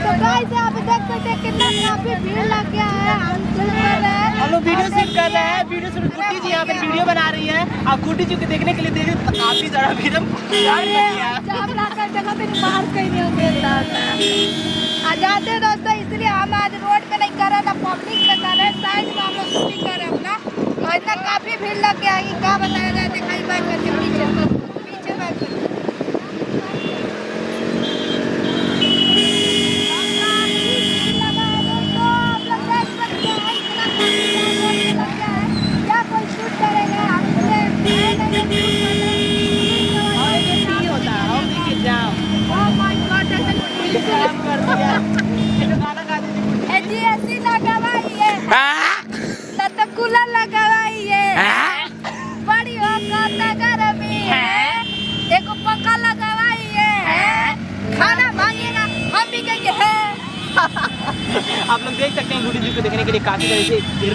तो गाइस आप देख सकते हैं कितना काफी भीड़ लग गया है। हम लोग वीडियो शूट कर रहे हैं। वीडियो शूट गुड्डी जी यहाँ पे वीडियो बना रही है और गुड्डी जी को देखने के लिए देखिए काफी सारा भीड़ आ जाते हैं दोस्तों, इसलिए हम आज रोड पे नहीं कर रहे ना पब्लिक पे कर रहे हैं, साइड में हम लोग शूटिंग कर रहे हैं अपना। और इतना काफी भीड़ लग गया है, क्या बताया जाए। दिखाई बैठ करके पीछे बैठ करके ऐसी लगावाइए तो कूलर लगावाइए, बड़ी हो गर्मी है, एक पंखा लगावाइए, खाना मांगेगा हम भी कहेंगे है। आप लोग देख सकते हैं गुड्डी जी को देखने के लिए काफी तरह से